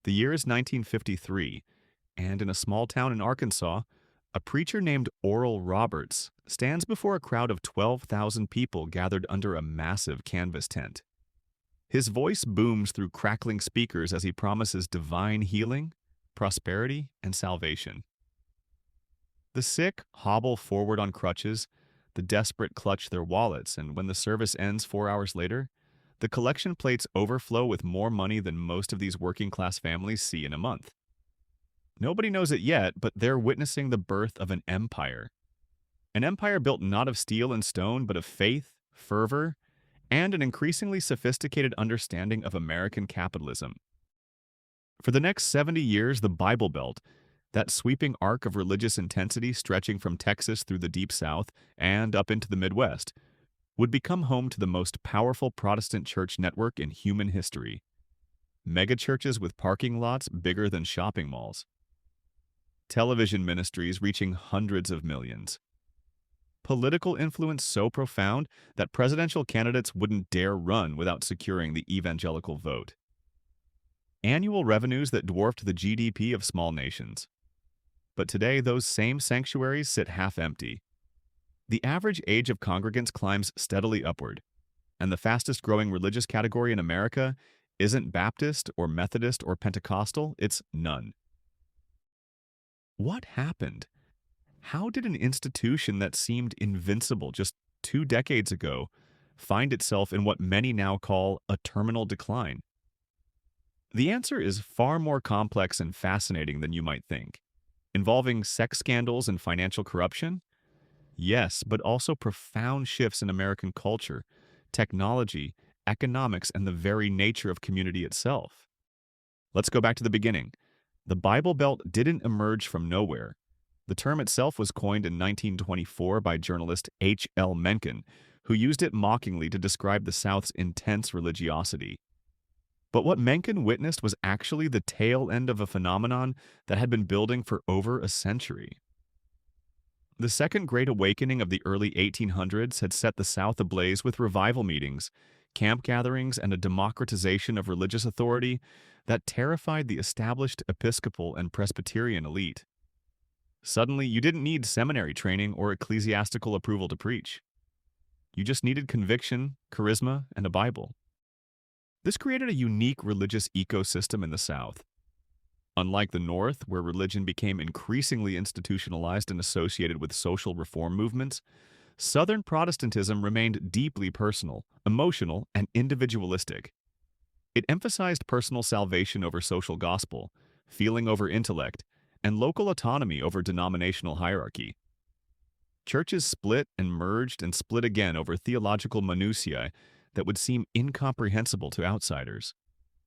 The year is 1953, and in a small town in Arkansas, a preacher named Oral Roberts stands before a crowd of 12,000 people gathered under a massive canvas tent. His voice booms through crackling speakers as he promises divine healing, prosperity, and salvation. The sick hobble forward on crutches, the desperate clutch their wallets, and when the service ends 4 hours later, the collection plates overflow with more money than most of these working-class families see in a month. Nobody knows it yet, but they're witnessing the birth of an empire. An empire built not of steel and stone, but of faith, fervor, and an increasingly sophisticated understanding of American capitalism. For the next 70 years, the Bible Belt, that sweeping arc of religious intensity stretching from Texas through the Deep South and up into the Midwest, would become home to the most powerful Protestant church network in human history. Megachurches with parking lots bigger than shopping malls. Television ministries reaching hundreds of millions. Political influence so profound that presidential candidates wouldn't dare run without securing the evangelical vote. Annual revenues that dwarfed the GDP of small nations. But today, those same sanctuaries sit half empty. The average age of congregants climbs steadily upward, and the fastest growing religious category in America isn't Baptist or Methodist or Pentecostal, it's none. What happened? How did an institution that seemed invincible just 2 decades ago find itself in what many now call a terminal decline? The answer is far more complex and fascinating than you might think. Involving sex scandals and financial corruption? Yes, but also profound shifts in American culture, technology, economics, and the very nature of community itself. Let's go back to the beginning. The Bible Belt didn't emerge from nowhere. The term itself was coined in 1924 by journalist H. L. Mencken, who used it mockingly to describe the South's intense religiosity. But what Mencken witnessed was actually the tail end of a phenomenon that had been building for over a century. The Second Great Awakening of the early 1800s had set the South ablaze with revival meetings, camp gatherings, and a democratization of religious authority that terrified the established Episcopal and Presbyterian elite. Suddenly, you didn't need seminary training or ecclesiastical approval to preach. You just needed conviction, charisma, and a Bible. This created a unique religious ecosystem in the South. Unlike the North, where religion became increasingly institutionalized and associated with social reform movements, Southern Protestantism remained deeply personal, emotional, and individualistic. It emphasized personal salvation over social gospel, feeling over intellect, and local autonomy over denominational hierarchy. Churches split and merged and split again over theological minutiae that would seem incomprehensible to outsiders.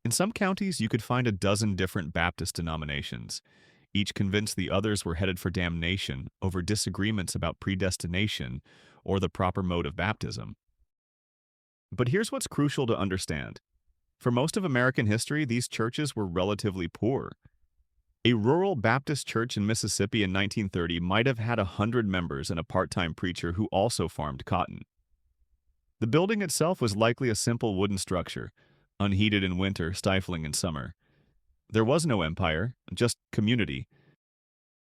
In some counties, you could find a dozen different Baptist denominations, each convinced the others were headed for damnation over disagreements about predestination or the proper mode of baptism. But here's what's crucial to understand. For most of American history, these churches were relatively poor. A rural Baptist church in Mississippi in 1930 might have had 100 members and a part-time preacher who also farmed cotton. The building itself was likely a simple wooden structure, unheated in winter, stifling in summer. There was no empire, just community.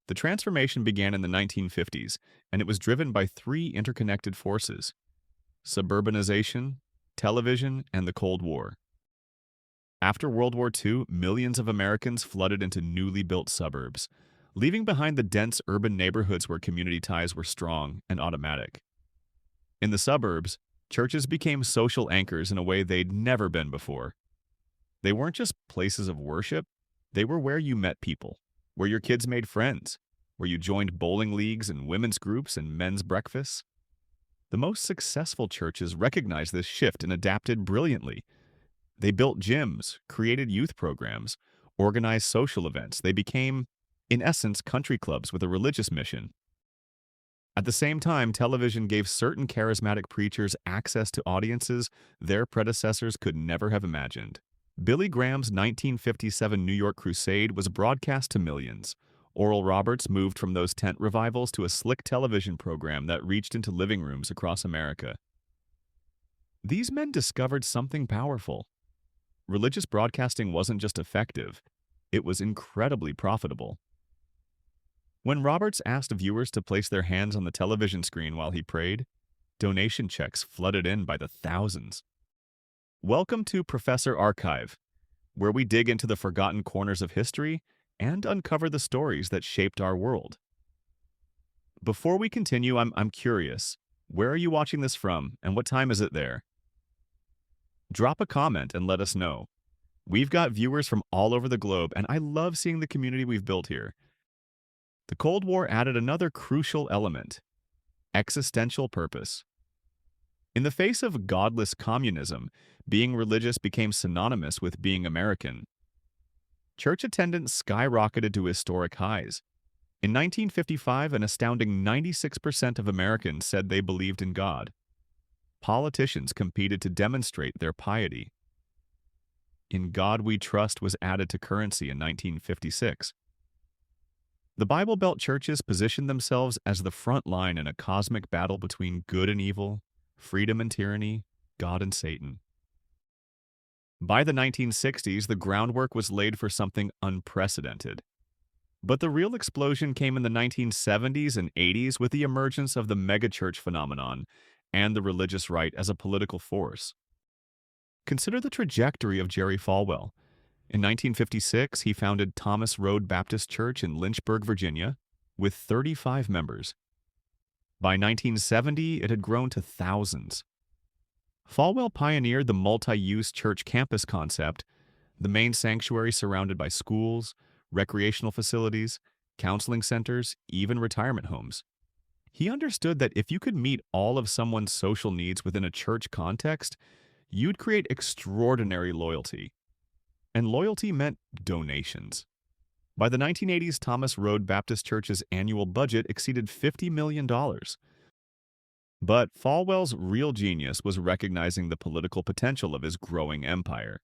The transformation began in the 1950s, and it was driven by three interconnected forces: suburbanization, television, and the Cold War. After World War II, millions of Americans flooded into newly built suburbs, leaving behind the dense urban neighborhoods where community ties were strong and automatic. In the suburbs, churches became social anchors in a way they'd never been before. They weren't just places of worship, they were where you met people, where your kids made friends, where you joined bowling leagues and women's groups and men's breakfasts. The most successful churches recognized this shift and adapted brilliantly. They built gyms, created youth programs, organized social events. They became, in essence, country clubs with a religious mission. At the same time, television gave certain charismatic preachers access to audiences their predecessors could never have imagined. Billy Graham's 1957 New York Crusade was broadcast to millions. Oral Roberts moved from those tent revivals to a slick television program that reached into living rooms across America. These men discovered something powerful. Religious broadcasting wasn't just effective, it was incredibly profitable. When Roberts asked viewers to place their hands on the television screen while he prayed, donation checks flooded in by the thousands. Welcome to Professor Archive, where we dig into the forgotten corners of history and uncover the stories that shaped our world. Before we continue, I'm curious. Where are you watching this from, and what time is it there? Drop a comment and let us know. We've got viewers from all over the globe, and I love seeing the community we've built here. The Cold War added another crucial element: existential purpose. In the face of godless communism, being religious became synonymous with being American. Church attendance skyrocketed to historic highs. In 1955, an astounding 96% of Americans said they believed in God. Politicians competed to demonstrate their piety. "In God We Trust" was added to currency in 1956. The Bible Belt churches positioned themselves as the front line in a cosmic battle between good and evil, freedom and tyranny, God and Satan. By the 1960s, the groundwork was laid for something unprecedented. But the real explosion came in the 1970s and 80s with the emergence of the megachurch phenomenon and the religious right as a political force. Consider the trajectory of Jerry Falwell. In 1956, he founded Thomas Road Baptist Church in Lynchburg, Virginia, with 35 members. By 1970, it had grown to thousands. Falwell pioneered the multi-use church campus concept, the main sanctuary surrounded by schools, recreational facilities, counseling centers, even retirement homes. He understood that if you could meet all of someone's social needs within a church context, you'd create extraordinary loyalty. And loyalty meant donations. By the 1980s, Thomas Road Baptist Church's annual budget exceeded $50 million. But Falwell's real genius was recognizing the political potential of his growing empire.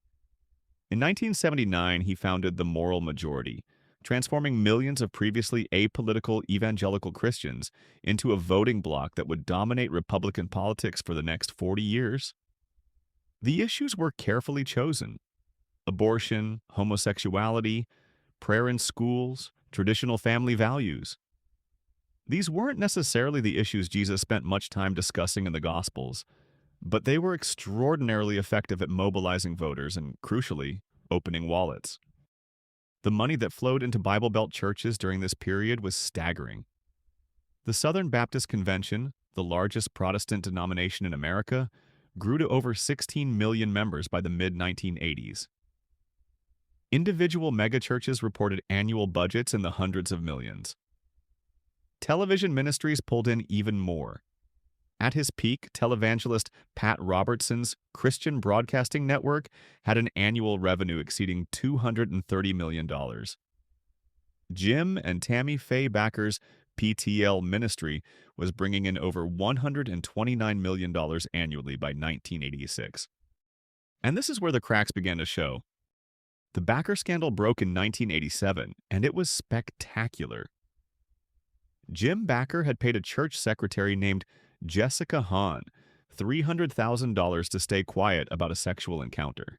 In 1979, he founded the Moral Majority, transforming millions of previously apolitical evangelical Christians into a voting bloc that would dominate Republican politics for the next 40 years. The issues were carefully chosen: abortion, homosexuality, prayer in schools, traditional family values. These weren't necessarily the issues Jesus spent much time discussing in the Gospels, but they were extraordinarily effective at mobilizing voters and, crucially, opening wallets. The money that flowed into Bible Belt churches during this period was staggering. The Southern Baptist Convention, the largest Protestant denomination in America, grew to over 16 million members by the mid-1980s. Individual megachurches reported annual budgets in the hundreds of millions. Television ministries pulled in even more. At his peak, televangelist Pat Robertson's Christian Broadcasting Network had an annual revenue exceeding $230 million. Jim and Tammy Faye Backer's PTL ministry was bringing in over $129 million annually by 1986. And this is where the cracks began to show. The Backer scandal broke in 1987, and it was spectacular. Jim Backer had paid a church secretary named Jessica Hahn $300,000 to stay quiet about a sexual encounter.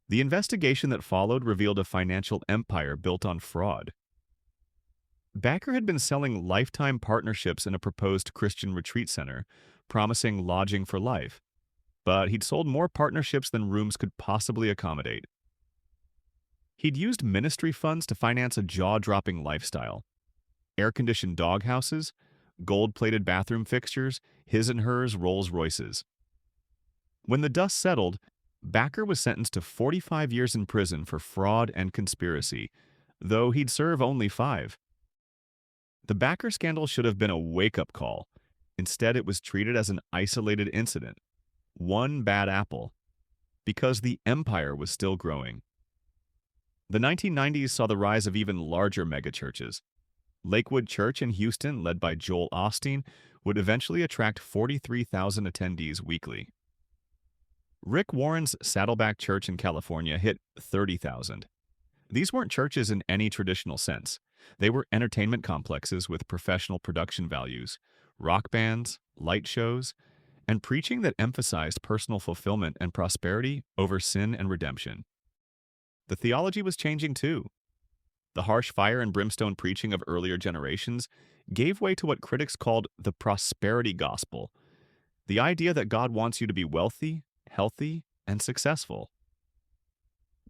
The investigation that followed revealed a financial empire built on fraud. Backer had been selling lifetime partnerships in a proposed Christian retreat center, promising lodging for life, but he'd sold more partnerships than rooms could possibly accommodate. He'd used ministry funds to finance a jaw-dropping lifestyle: air-conditioned doghouses, gold-plated bathroom fixtures, his and hers Rolls Royces. When the dust settled, Backer was sentenced to 45 years in prison for fraud and conspiracy, though he'd serve only 5. The Backer scandal should have been a wake-up call. Instead, it was treated as an isolated incident, one bad apple, because the empire was still growing. The 1990s saw the rise of even larger megachurches. Lakewood Church in Houston, led by Joel Osteen, would eventually attract 43,000 attendees weekly. Rick Warren's Saddleback Church in California hit 30,000. These weren't churches in any traditional sense. They were entertainment complexes with professional production values, rock bands, light shows, and preaching that emphasized personal fulfillment and prosperity over sin and redemption. The theology was changing too. The harsh fire and brimstone preaching of earlier generations gave way to what critics called the prosperity gospel, the idea that God wants you to be wealthy, healthy, and successful.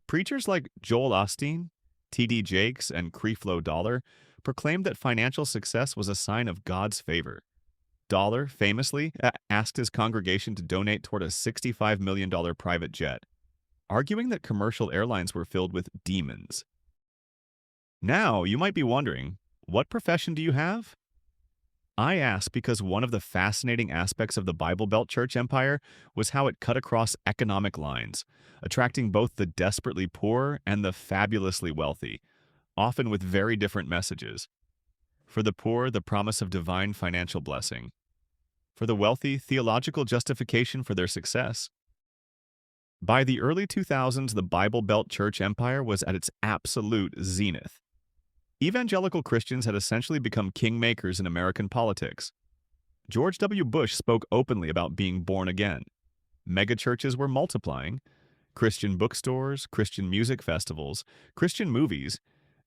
Preachers like Joel Osteen, T.D. Jakes, and Creflo Dollar proclaimed that financial success was a sign of God's favor. Dollar famously asked his congregation to donate toward a $65 million private jet, arguing that commercial airlines were filled with demons. Now, you might be wondering, what profession do you have? I ask because one of the fascinating aspects of the Bible Belt church empire was how it cut across economic lines, attracting both the desperately poor and the fabulously wealthy, often with very different messages. For the poor, the promise of divine financial blessing. For the wealthy, theological justification for their success. By the early 2000s, the Bible Belt church empire was at its absolute zenith. Evangelical Christians had essentially become kingmakers in American politics. George W. Bush spoke openly about being born again. Megachurches were multiplying. Christian bookstores, Christian music festivals, Christian movies.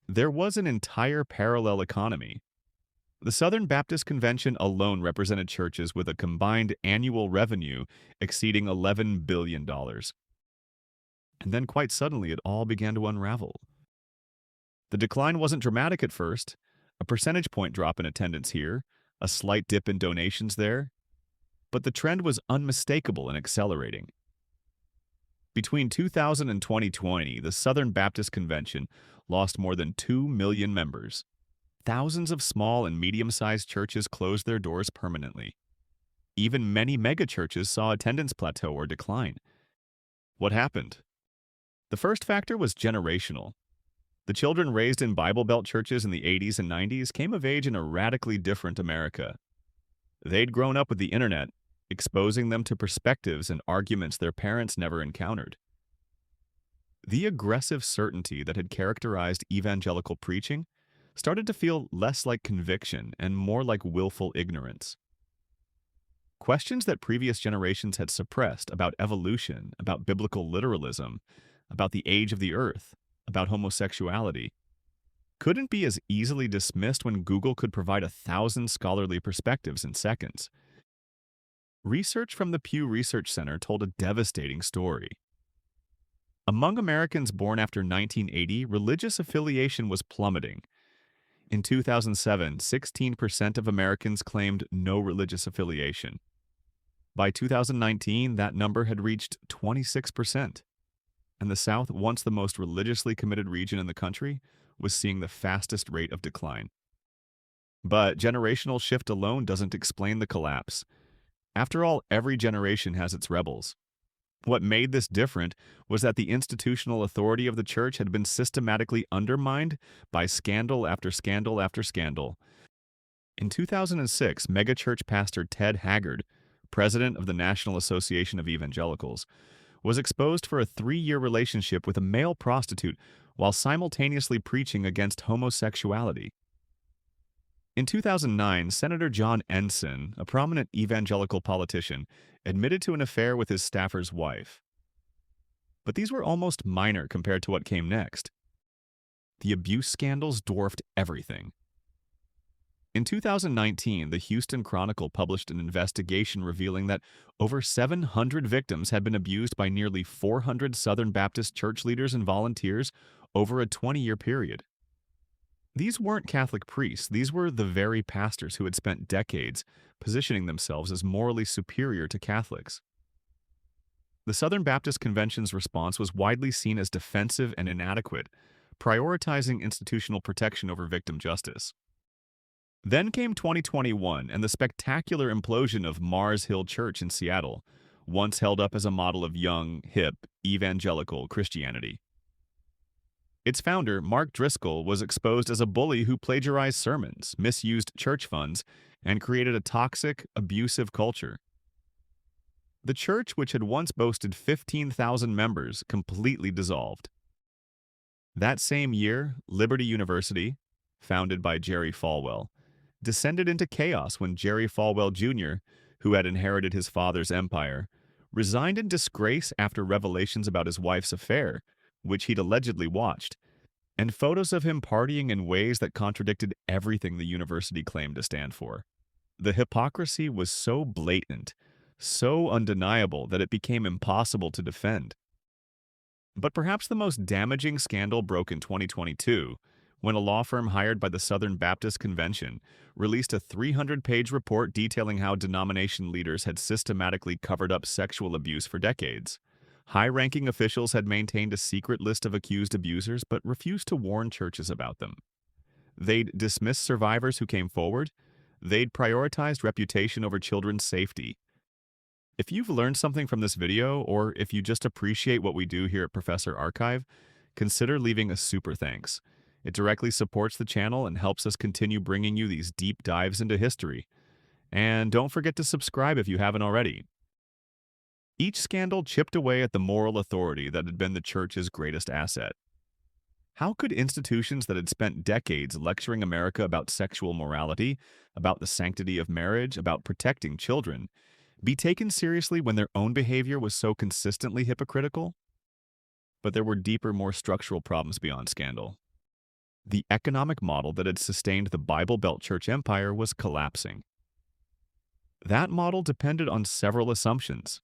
There was an entire parallel economy. The Southern Baptist Convention alone represented churches with a combined annual revenue exceeding $11 billion. And then quite suddenly it all began to unravel. The decline wasn't dramatic at first, a percentage point drop in attendance here, a slight dip in donations there, but the trend was unmistakable and accelerating. Between 2000 and 2020, the Southern Baptist Convention lost more than 2 million members. Thousands of small and medium-sized churches closed their doors permanently. Even many megachurches saw attendance plateau or decline. What happened? The first factor was generational. The children raised in Bible Belt churches in the 80s and 90s came of age in a radically different America. They'd grown up with the internet, exposing them to perspectives and arguments their parents never encountered. The aggressive certainty that had characterized evangelical preaching started to feel less like conviction and more like willful ignorance. Questions that previous generations had suppressed about evolution, about biblical literalism, about the age of the earth, about homosexuality, couldn't be as easily dismissed when Google could provide 1,000 scholarly perspectives in seconds. Research from the Pew Research Center told a devastating story. Among Americans born after 1980, religious affiliation was plummeting. In 2007, 16% of Americans claimed no religious affiliation. By 2019, that number had reached 26%. And the South, once the most religiously committed region in the country, was seeing the fastest rate of decline. But generational shift alone doesn't explain the collapse. After all, every generation has its rebels. What made this different was that the institutional authority of the church had been systematically undermined by scandal after scandal after scandal. In 2006, megachurch pastor Ted Haggard, president of the National Association of Evangelicals, was exposed for a 3-year relationship with a male prostitute while simultaneously preaching against homosexuality. In 2009, Senator John Ensign, a prominent evangelical politician, admitted to an affair with his staffer's wife. But these were almost minor compared to what came next. The abuse scandals dwarfed everything. In 2019, the Houston Chronicle published an investigation revealing that over 700 victims had been abused by nearly 400 Southern Baptist church leaders and volunteers over a 20-year period. These weren't Catholic priests, these were the very pastors who had spent decades positioning themselves as morally superior to Catholics. The Southern Baptist Convention's response was widely seen as defensive and inadequate, prioritizing institutional protection over victim justice. Then came 2021 and the spectacular implosion of Mars Hill Church in Seattle, once held up as a model of young, hip, evangelical Christianity. Its founder, Mark Driscoll, was exposed as a bully who plagiarized sermons, misused church funds, and created a toxic, abusive culture. The church, which had once boasted 15,000 members, completely dissolved. That same year, Liberty University, founded by Jerry Falwell, descended into chaos when Jerry Falwell Jr., who had inherited his father's empire, resigned in disgrace after revelations about his wife's affair, which he'd allegedly watched, and photos of him partying in ways that contradicted everything the university claimed to stand for. The hypocrisy was so blatant, so undeniable that it became impossible to defend. But perhaps the most damaging scandal broke in 2022 when a law firm hired by the Southern Baptist Convention released a 300-page report detailing how denomination leaders had systematically covered up sexual abuse for decades. High-ranking officials had maintained a secret list of accused abusers but refused to warn churches about them. They'd dismissed survivors who came forward. They'd prioritized reputation over children's safety. If you've learned something from this video, or if you just appreciate what we do here at Professor Archive, consider leaving a super thanks. It directly supports the channel and helps us continue bringing you these deep dives into history. And don't forget to subscribe if you haven't already. Each scandal chipped away at the moral authority that had been the church's greatest asset. How could institutions that had spent decades lecturing America about sexual morality, about the sanctity of marriage, about protecting children, be taken seriously when their own behavior was so consistently hypocritical? But there were deeper, more structural problems beyond scandal. The economic model that had sustained the Bible Belt church empire was collapsing. That model depended on several assumptions: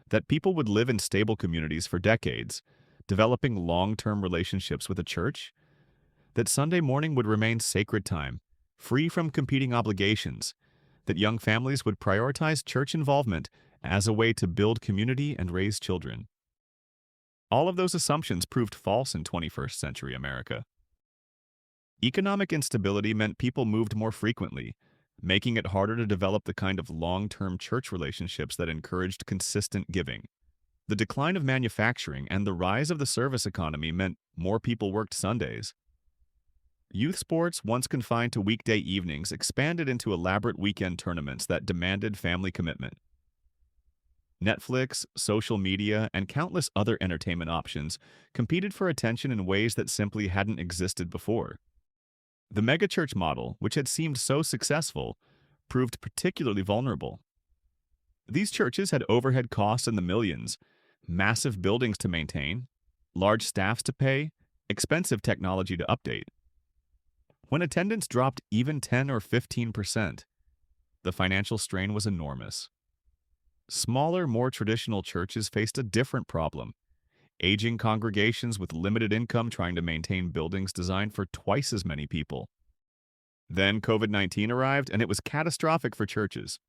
that people would live in stable communities for decades, developing long-term relationships with a church, that Sunday morning would remain sacred time, free from competing obligations, that young families would prioritize church involvement as a way to build community and raise children. All of those assumptions proved false in 21st century America. Economic instability meant people moved more frequently, making it harder to develop the kind of long-term church relationships that encouraged consistent giving. The decline of manufacturing and the rise of the service economy meant more people worked Sundays. Youth sports, once confined to weekday evenings, expanded into elaborate weekend tournaments that demanded family commitment. Netflix, social media, and countless other entertainment options competed for attention in ways that simply hadn't existed before. The megachurch model, which had seemed so successful, proved particularly vulnerable. These churches had overhead costs in the millions, massive buildings to maintain, large staffs to pay, expensive technology to update. When attendance dropped even 10 or 15%, the financial strain was enormous. Smaller, more traditional churches faced a different problem: aging congregations with limited income trying to maintain buildings designed for twice as many people. Then COVID-19 arrived, and it was catastrophic for churches.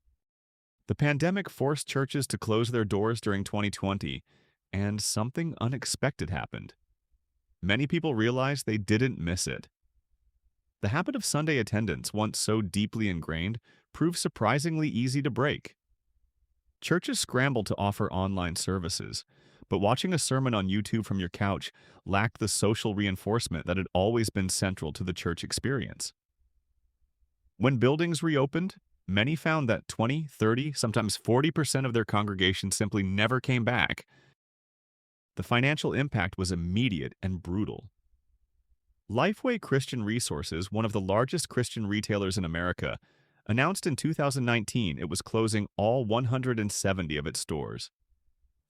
The pandemic forced churches to close their doors during 2020, and something unexpected happened. Many people realized they didn't miss it. The habit of Sunday attendance, once so deeply ingrained, proved surprisingly easy to break. Churches scrambled to offer online services, but watching a sermon on YouTube from your couch lacked the social reinforcement that had always been central to the church experience. When buildings reopened, many found that 20, 30, sometimes 40% of their congregation simply never came back. The financial impact was immediate and brutal. Lifeway Christian Resources, one of the largest Christian retailers in America, announced in 2019 it was closing all 170 of its stores.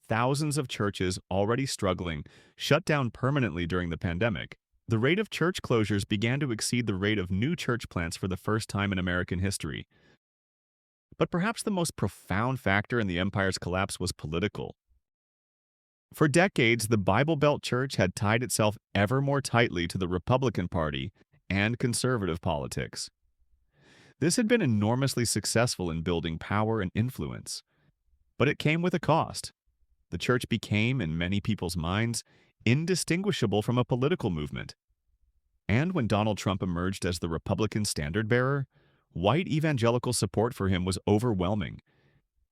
Thousands of churches, already struggling, shut down permanently during the pandemic. The rate of church closures began to exceed the rate of new church plants for the first time in American history. But perhaps the most profound factor in the empire's collapse was political. For decades, the Bible Belt Church had tied itself ever more tightly to the Republican Party and conservative politics. This had been enormously successful in building power and influence. But it came with a cost. The church became, in many people's minds, indistinguishable from a political movement. And when Donald Trump emerged as the Republican standard-bearer, white evangelical support for him was overwhelming,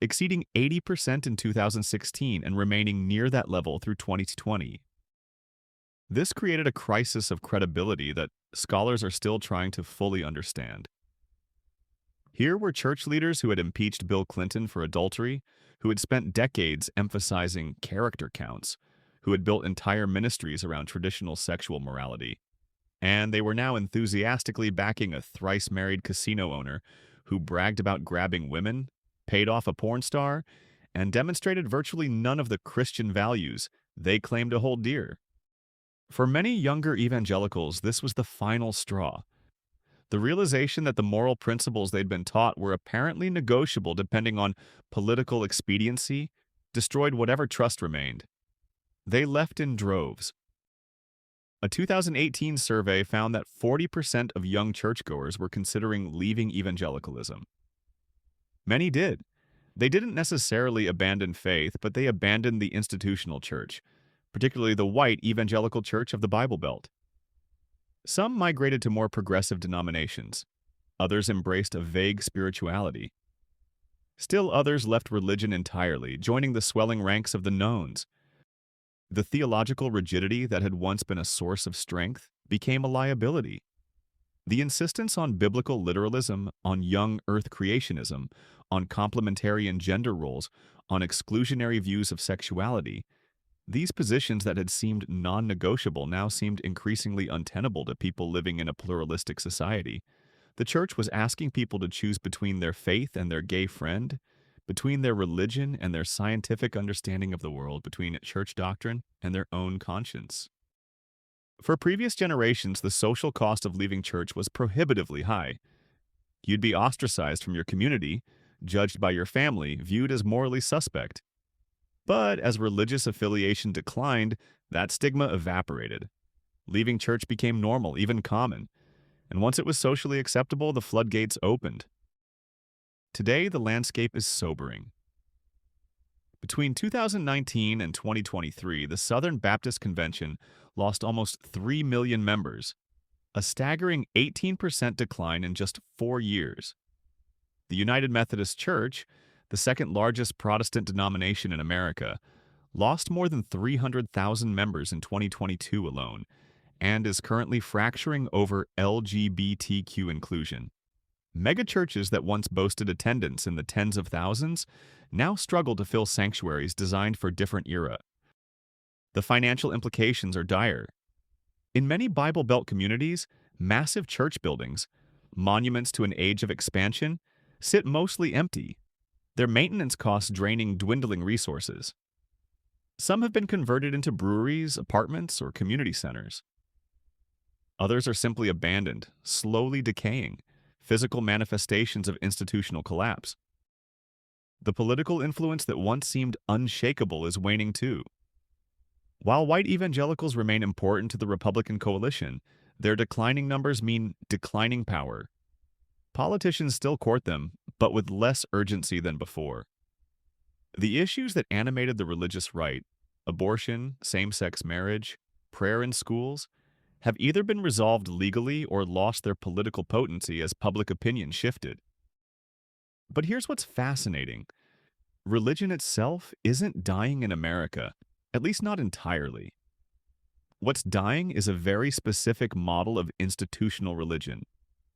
exceeding 80% in 2016 and remaining near that level through 2020. This created a crisis of credibility that scholars are still trying to fully understand. Here were church leaders who had impeached Bill Clinton for adultery, who had spent decades emphasizing character counts, who had built entire ministries around traditional sexual morality. And they were now enthusiastically backing a thrice-married casino owner who bragged about grabbing women, paid off a porn star, and demonstrated virtually none of the Christian values they claimed to hold dear. For many younger evangelicals, this was the final straw. The realization that the moral principles they'd been taught were apparently negotiable depending on political expediency destroyed whatever trust remained. They left in droves. A 2018 survey found that 40% of young churchgoers were considering leaving evangelicalism. Many did. They didn't necessarily abandon faith, but they abandoned the institutional church, particularly the white evangelical church of the Bible Belt. Some migrated to more progressive denominations. Others embraced a vague spirituality. Still others left religion entirely, joining the swelling ranks of the knowns. The theological rigidity that had once been a source of strength became a liability. The insistence on biblical literalism, on young earth creationism, on complementarian gender roles, on exclusionary views of sexuality, these positions that had seemed non-negotiable now seemed increasingly untenable to people living in a pluralistic society. The church was asking people to choose between their faith and their gay friend, between their religion and their scientific understanding of the world, between church doctrine and their own conscience. For previous generations, the social cost of leaving church was prohibitively high. You'd be ostracized from your community, judged by your family, viewed as morally suspect. But as religious affiliation declined, that stigma evaporated. Leaving church became normal, even common. And once it was socially acceptable, the floodgates opened. Today, the landscape is sobering. Between 2019 and 2023, the Southern Baptist Convention lost almost 3 million members, a staggering 18% decline in just 4 years. The United Methodist Church, the second largest Protestant denomination in America, lost more than 300,000 members in 2022 alone, and is currently fracturing over LGBTQ inclusion. Megachurches that once boasted attendance in the tens of thousands now struggle to fill sanctuaries designed for a different era. The financial implications are dire. In many Bible Belt communities, massive church buildings, monuments to an age of expansion, sit mostly empty, their maintenance costs draining dwindling resources. Some have been converted into breweries, apartments, or community centers. Others are simply abandoned, slowly decaying, physical manifestations of institutional collapse. The political influence that once seemed unshakable is waning too. While white evangelicals remain important to the Republican coalition, their declining numbers mean declining power. Politicians still court them, but with less urgency than before. The issues that animated the religious right, abortion, same-sex marriage, prayer in schools, have either been resolved legally or lost their political potency as public opinion shifted. But here's what's fascinating. Religion itself isn't dying in America, at least not entirely. What's dying is a very specific model of institutional religion.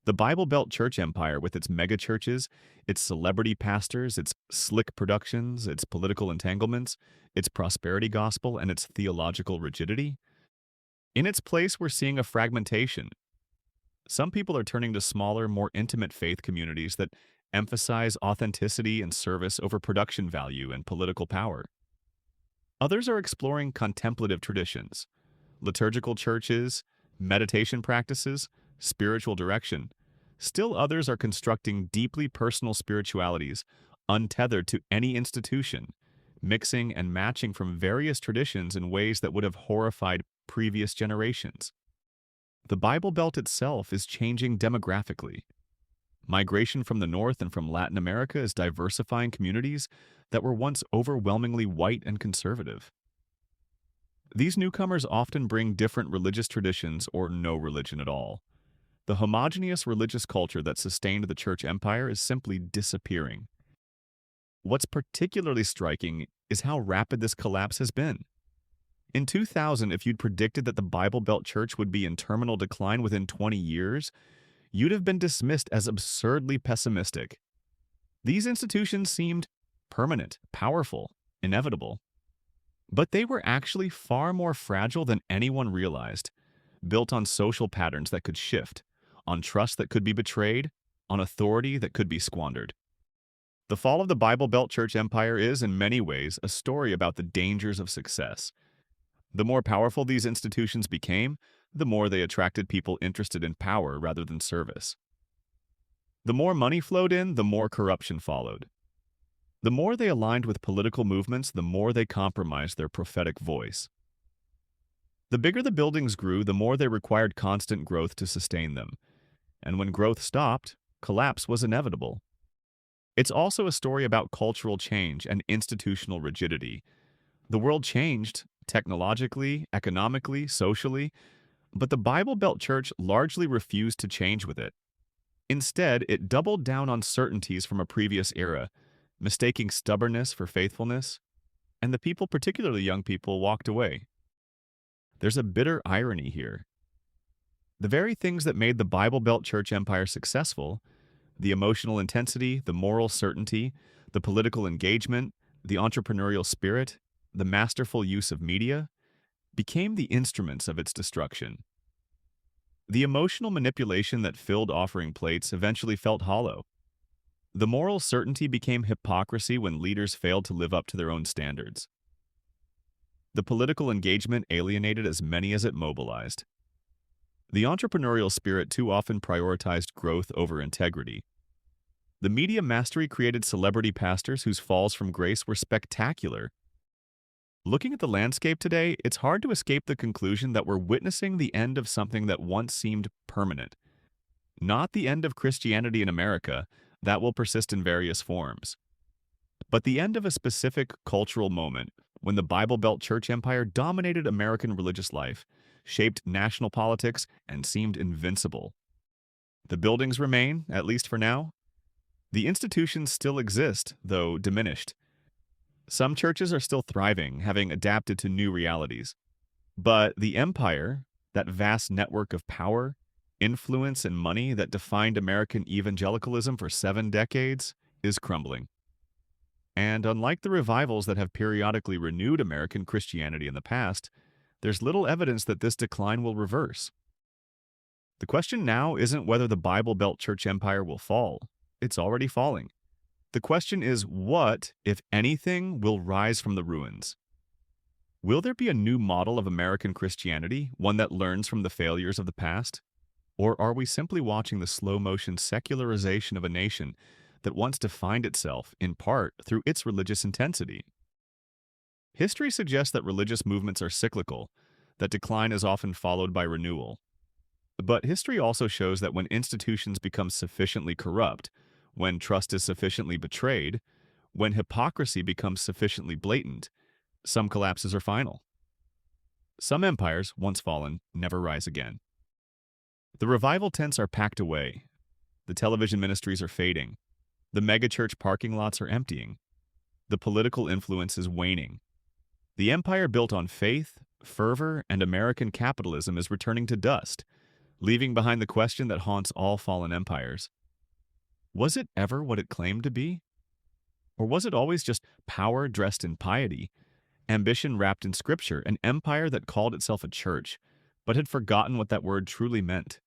The Bible Belt church empire, with its megachurches, its celebrity pastors, its slick productions, its political entanglements, its prosperity gospel, and its theological rigidity. In its place, we're seeing a fragmentation. Some people are turning to smaller, more intimate faith communities that emphasize authenticity and service over production value and political power. Others are exploring contemplative traditions, liturgical churches, meditation practices, spiritual direction. Still others are constructing deeply personal spiritualities, untethered to any institution, mixing and matching from various traditions in ways that would have horrified previous generations. The Bible Belt itself is changing demographically. Migration from the North and from Latin America is diversifying communities that were once overwhelmingly white and conservative. These newcomers often bring different religious traditions or no religion at all. The homogeneous religious culture that sustained the church empire is simply disappearing. What's particularly striking is how rapid this collapse has been. In 2000, if you'd predicted that the Bible Belt Church would be in terminal decline within 20 years, you'd have been dismissed as absurdly pessimistic. These institutions seemed permanent, powerful, inevitable. But they were actually far more fragile than anyone realized, built on social patterns that could shift, on trust that could be betrayed, on authority that could be squandered. The fall of the Bible Belt Church empire is, in many ways, a story about the dangers of success. The more powerful these institutions became, the more they attracted people interested in power rather than service. The more money flowed in, the more corruption followed. The more they aligned with political movements, the more they compromised their prophetic voice. The bigger the buildings grew, the more they required constant growth to sustain them. And when growth stopped, collapse was inevitable. It's also a story about cultural change and institutional rigidity. The world changed technologically, economically, socially, but the Bible Belt Church largely refused to change with it. Instead, it doubled down on certainties from a previous era, mistaking stubbornness for faithfulness, and the people, particularly young people, walked away. There's a bitter irony here. The very things that made the Bible Belt Church empire successful, the emotional intensity, the moral certainty, the political engagement, the entrepreneurial spirit, the masterful use of media, became the instruments of its destruction. The emotional manipulation that filled offering plates eventually felt hollow. The moral certainty became hypocrisy when leaders failed to live up to their own standards. The political engagement alienated as many as it mobilized. The entrepreneurial spirit too often prioritized growth over integrity. The media mastery created celebrity pastors whose falls from grace were spectacular. Looking at the landscape today, it's hard to escape the conclusion that we're witnessing the end of something that once seemed permanent. Not the end of Christianity in America, that will persist in various forms, but the end of a specific cultural moment when the Bible Belt Church empire dominated American religious life, shaped national politics, and seemed invincible. The buildings remain, at least for now. The institutions still exist, though diminished. Some churches are still thriving, having adapted to new realities. But the empire, that vast network of power, influence, and money that defined American evangelicalism for 7 decades, is crumbling. And unlike the revivals that have periodically renewed American Christianity in the past, there's little evidence that this decline will reverse. The question now isn't whether the Bible Belt Church empire will fall. It's already falling. The question is what, if anything, will rise from the ruins? Will there be a new model of American Christianity, one that learns from the failures of the past? Or are we simply watching the slow-motion secularization of a nation that once defined itself, in part, through its religious intensity? History suggests that religious movements are cyclical, that decline is often followed by renewal. But history also shows that when institutions become sufficiently corrupt, when trust is sufficiently betrayed, when hypocrisy becomes sufficiently blatant, some collapses are final. Some empires, once fallen, never rise again. The revival tents are packed away. The television ministries are fading. The megachurch parking lots are emptying. The political influence is waning. The empire built on faith, fervor, and American capitalism is returning to dust, leaving behind the question that haunts all fallen empires. Was it ever what it claimed to be? Or was it always just power dressed in piety, ambition wrapped in scripture, an empire that called itself a church, but had forgotten what that word truly meant?